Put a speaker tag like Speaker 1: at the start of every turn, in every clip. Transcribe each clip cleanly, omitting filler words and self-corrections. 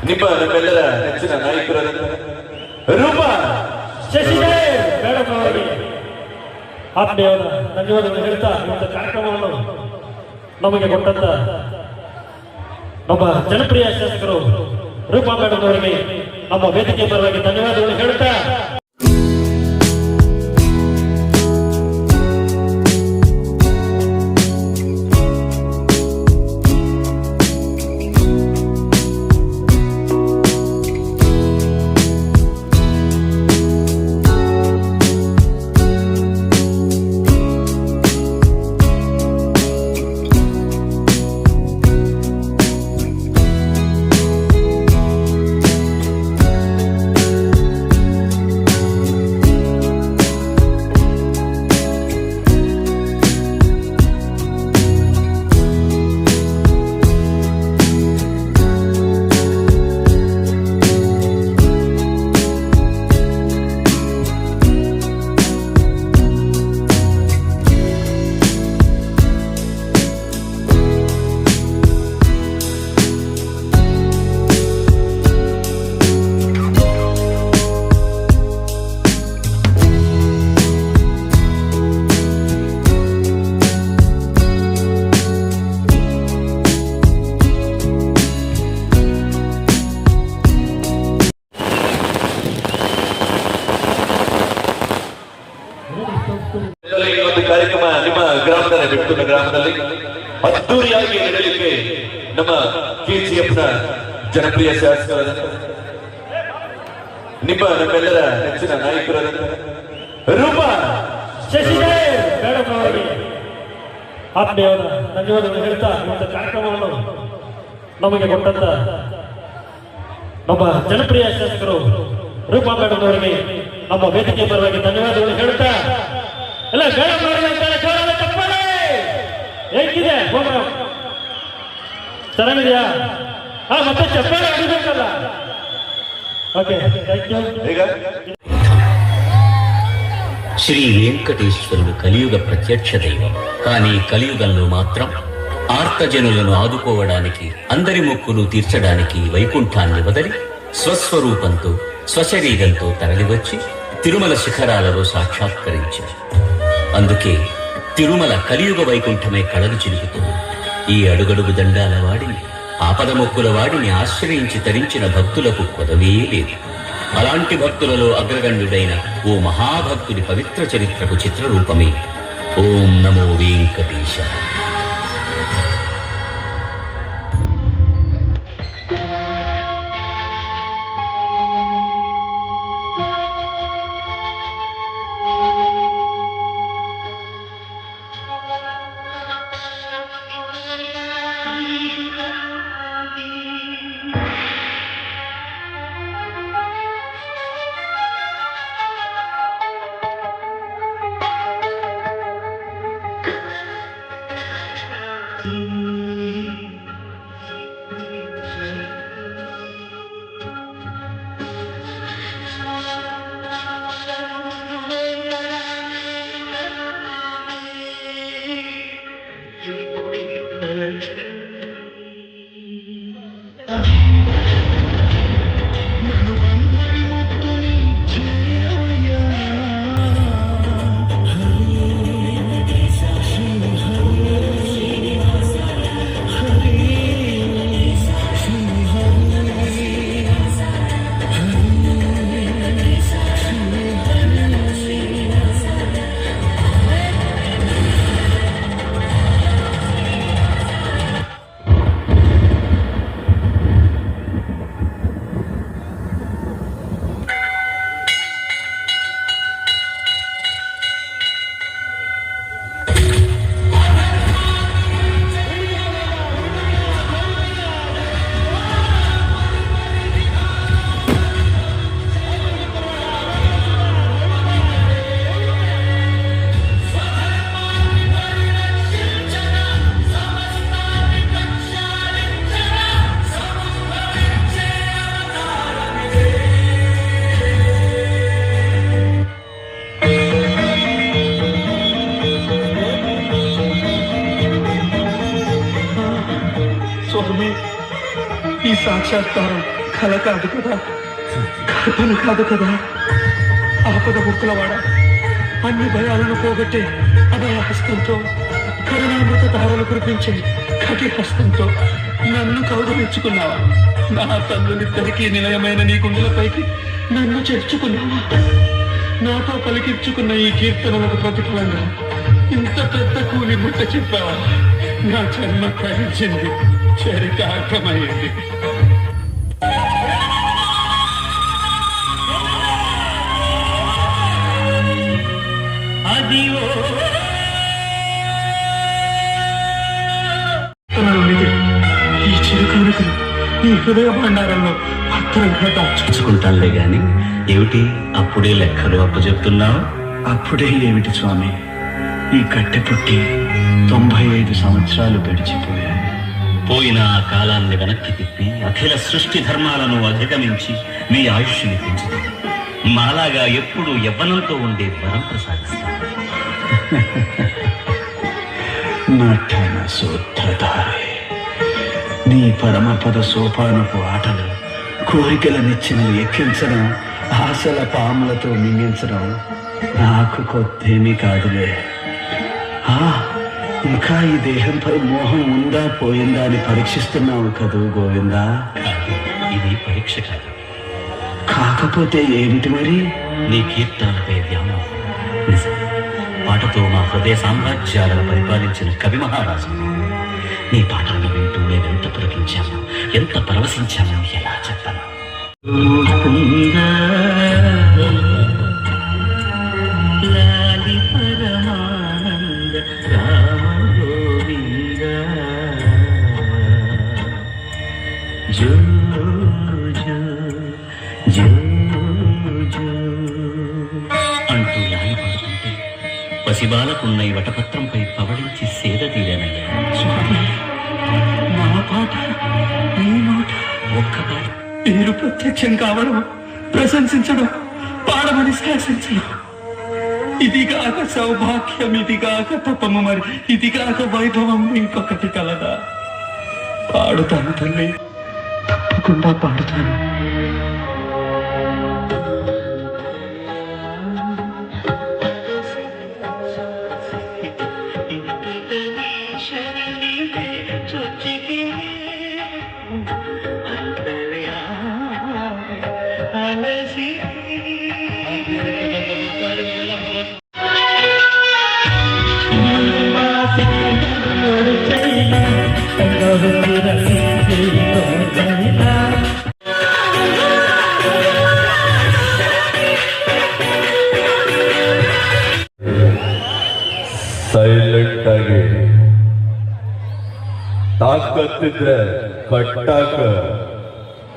Speaker 1: ನಿಮ್ಮ ನಮ್ಮೆಲ್ಲರ ನೆಚ್ಚಿನ ನಾಯಕರಾದ ರೂಪ
Speaker 2: ಶಶಿಧರ್ ಮೇಡಮ್ ಅವರಿಗೆ ಆತ್ಮೀಯವಾದ ಧನ್ಯವಾದಗಳು ಹೇಳ್ತಾ ಇವತ್ತು ಕಾರ್ಯಕ್ರಮವನ್ನು ನಮಗೆ ಕೊಟ್ಟಂತ ನಮ್ಮ ಜನಪ್ರಿಯ ಶಾಸಕರು ರೂಪಾ ಮೇಡಮ್ ಅವರಿಗೆ ನಮ್ಮ ವೇದಿಕೆ ಪರವಾಗಿ ಧನ್ಯವಾದಗಳು ಹೇಳ್ತಾ
Speaker 1: ಕಾರ್ಯಕ್ರಮ ನಿಮ್ಮ ಗ್ರಾಮದಲ್ಲಿ ಬಿಟ್ಟುನ ಗ್ರಾಮದಲ್ಲಿ ಅದ್ದೂರಿಯಾಗಿ ನಡೆಯಲಿಕ್ಕೆ ನಮ್ಮ ಕೆಜಿಎಫ್ನ ಜನಪ್ರಿಯ ಶಾಸಕರಾದ ನಿಮ್ಮ ನಮ್ಮೆಲ್ಲರ ನೆಚ್ಚಿನ ನಾಯಕರಾದ ರೂಪ
Speaker 2: ಶಶಿಧರ್ ಮೇಡಮ್ ಅವರಿಗೆ ಆತ್ಮೀಯವಾದ ಧನ್ಯವಾದಗಳು ಹೇಳ್ತಾ ಇವತ್ತು ಕಾರ್ಯಕ್ರಮವನ್ನು ನಮಗೆ ಕೊಟ್ಟಂತ ನಮ್ಮ ಜನಪ್ರಿಯ ಶಾಸಕರು ರೂಪಾ ಮೇಡಮ್ ಅವರಿಗೆ ನಮ್ಮ ವೇದಿಕೆ ಪರವಾಗಿ ಧನ್ಯವಾದಗಳು ಹೇಳ್ತಾ ಎಲ್ಲ ಮೇಡಮ್ ಅವರಿಗೆ ತಪ್ಪದೆ ಹೇಗಿದೆ ಪ್ರೋಗ್ರಾಮ್ ಚೆನ್ನಾಗಿದೆಯಾ ಮತ್ತೆ ಚಪ್ಪಾಳೆ ಹೊಡಿಬೇಕಲ್ಲ ಓಕೆ ಥ್ಯಾಂಕ್ ಯು
Speaker 1: ಈಗ
Speaker 3: శ్రీ వెంకటేశ్వరుడు కలియుగ ప్రత్యక్ష దైవం. కానీ కలియుగంలో మాత్రం ఆర్తజనులను ఆదుకోవడానికి, అందరి మొక్కులు తీర్చడానికి వైకుంఠాన్ని వదలి స్వస్వరూపంతో స్వశరీరంతో తరలివచ్చి తిరుమల శిఖరాలలో సాక్షాత్కరించారు. అందుకే తిరుమల కలియుగ వైకుంఠమే కళలు చిలుకుతుంది. ఈ అడుగడుగు దండాల వాడిని, ఆపద మొక్కుల వాడిని ఆశ్రయించి తరించిన భక్తులకు కొదవే లేదు. అలాంటి భక్తులలో అగ్రగణ్యుడైన ఓ మహాభక్తుడి పవిత్ర చరిత్రకు చిత్రరూపమే ఓం నమో వెంకటేశ.
Speaker 4: ఈ సాక్షాత్కారం కల కాదు కదా, కల్పన కాదు కదా. ఆపద ముక్కులవాడ అన్ని భయాలను పోగొట్టే అభయ హస్తంతో, కరుణామృత ధారలు కురిపించే కటి హస్తంతో నన్ను కౌగలించుకున్నావా? నా తల్లులిద్దరికీ నిలయమైన నీ గుండెలపైకి నన్ను చేర్చుకున్నావా? నాతో పలికించుకున్న ఈ కీర్తనలకు ప్రతిఫలంగా ఇంత పెద్ద కూలి ముట్ట చెప్పావా? నా జన్మ కలిసింది, చరితార్థమైంది. ఈ చిరుకానుకలు ఈ హృదయ భండారంలో భద్రంగా
Speaker 3: చూసుకుంటానులే గాని ఏమిటి అప్పుడే లెక్కలు అప్పచెప్తున్నావు?
Speaker 4: అప్పుడే ఏమిటి స్వామి, ఈ కట్టె పుట్టి 95 సంవత్సరాలు గడిచిపోయాయి.
Speaker 3: పోయిన ఆ కాలాన్ని వెనక్కి తిప్పి అఖిల సృష్టి ధర్మాలను అధిగమించి మీ ఆయుష్ని పెంచుతుంది. మాలాగా ఎప్పుడు యవ్వనంతో ఉండే వరం ప్రసాదిస్తాను.
Speaker 4: నటన సూత్రధారే, నీ పరమపద సోపానపు ఆటలు, కోరికల నిచ్చెనలు ఎక్కించడం, ఆశల పాములతో మింగించడం నాకు కొత్తేమీ కాదులే. ఇంకా ఈ దేహంపై మోహం ఉందా పోయిందా అని పరీక్షిస్తున్నావు కదూ గోవిందా?
Speaker 3: ఇది పరీక్ష కాదు.
Speaker 4: కాకపోతే ఏమిటి మరి?
Speaker 3: నీ కీర్తనలపై వ్యామోహం. నిజం, పాటతో మా హృదయ సామ్రాజ్యాలను పరిపాలించిన కవి మహారాజు. నీ పాటలను వింటూ నేను ఎంత పులకించాను, ఎంత పరవశించాను, ఎలా చెప్పను? లాలి పరమానంద రామ గోవింద జో జో జో జో అంటూ లాలి పాడుతుంటే పసిబాలకున్న ఈ వటపత్రంపై పవళించి సేద తీరేనయ్యా.
Speaker 4: నా పాట నీ నోట,
Speaker 3: ఒక్క పాట
Speaker 4: మీరు ప్రత్యక్షం కావడం, ప్రశంసించడం, పాడమని శాసించడం, ఇదిగాక సౌభాగ్యం, ఇదిగాక తపము, మరి ఇదిగాక వైభవం ఇంకొకటి కలదా? పాడుతాను తల్లి, తప్పకుండా పాడుతాను.
Speaker 1: ಸೈಲೆಂಟ್ ಆಗಿ ತಾಕತ್ತಿದ್ರೆ ಕಟ್ಟಾಕ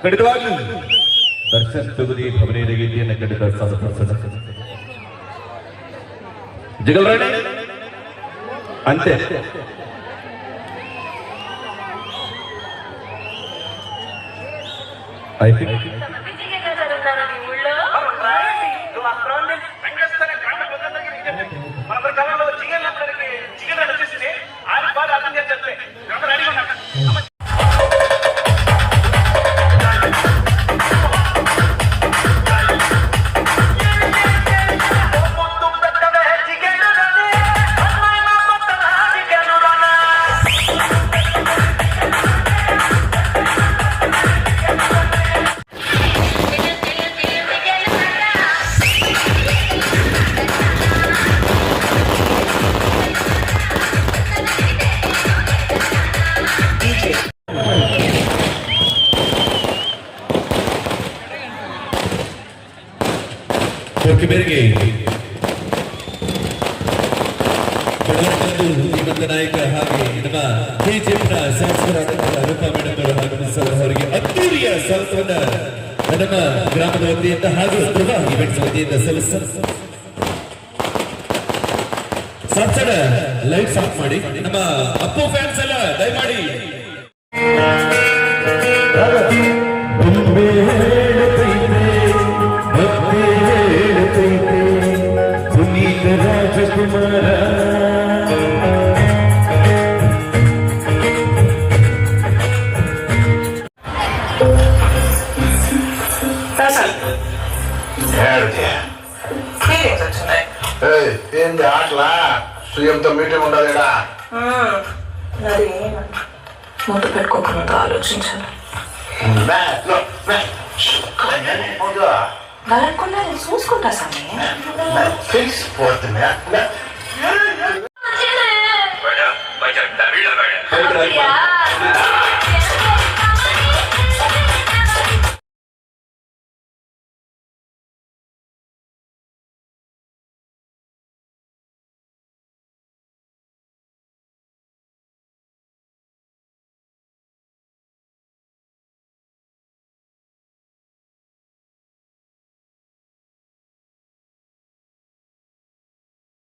Speaker 1: ಖಂಡಿತವಾಗ್ಲೂ ದರ್ಶನ್ ತುಗುದಿ ಭವನೇದ ಗೀತೆಯನ್ನು ಖಂಡಿತ ಸಾಧಿಸೋಣ. ಜಿಗಲ್ರಾಣಿ ಅಂತೆ ఐ థింక్ ಮೇರೆಗೆ ನಾಯಕ ಹಾಗೆ ನಮ್ಮ ಬಿಜೆಪಿನ ಶಾಸಕರಾದಂತಹ ರೂಪಾ ಮೇಡಮ್ ಅವರು ಆಗಮಿಸಲು ಅವರಿಗೆ ಅದ್ದೂರಿಯ ಸ್ವಾಗತವನ್ನ ನಮ್ಮ ಗ್ರಾಮದ ವತಿಯಿಂದ ಹಾಗೂ ಧ್ರುವ ಇವೆಂಟ್ಸ್ ವತಿಯಿಂದ ಸಲ್ಲಿಸ ಸಾಕ್ಷರ ಲೈಟ್ಸ್ ಆಫ್ ಮಾಡಿ. ನಮ್ಮ ಅಪ್ಪು ಫ್ಯಾನ್ಸ್ ಎಲ್ಲ ದಯಮಾಡಿ ರಾಜಕುಮಾರ
Speaker 5: ఏంది ఆటలా సీఎంతో మీటింగ్ ఉండలేదా
Speaker 6: అది మూత పెట్టుకోకుండా ఆలోచించాను వాళ్ళకుండా చూసుకుంటా స్వామి
Speaker 5: తెలిసిపోతున్నా
Speaker 6: Yeah.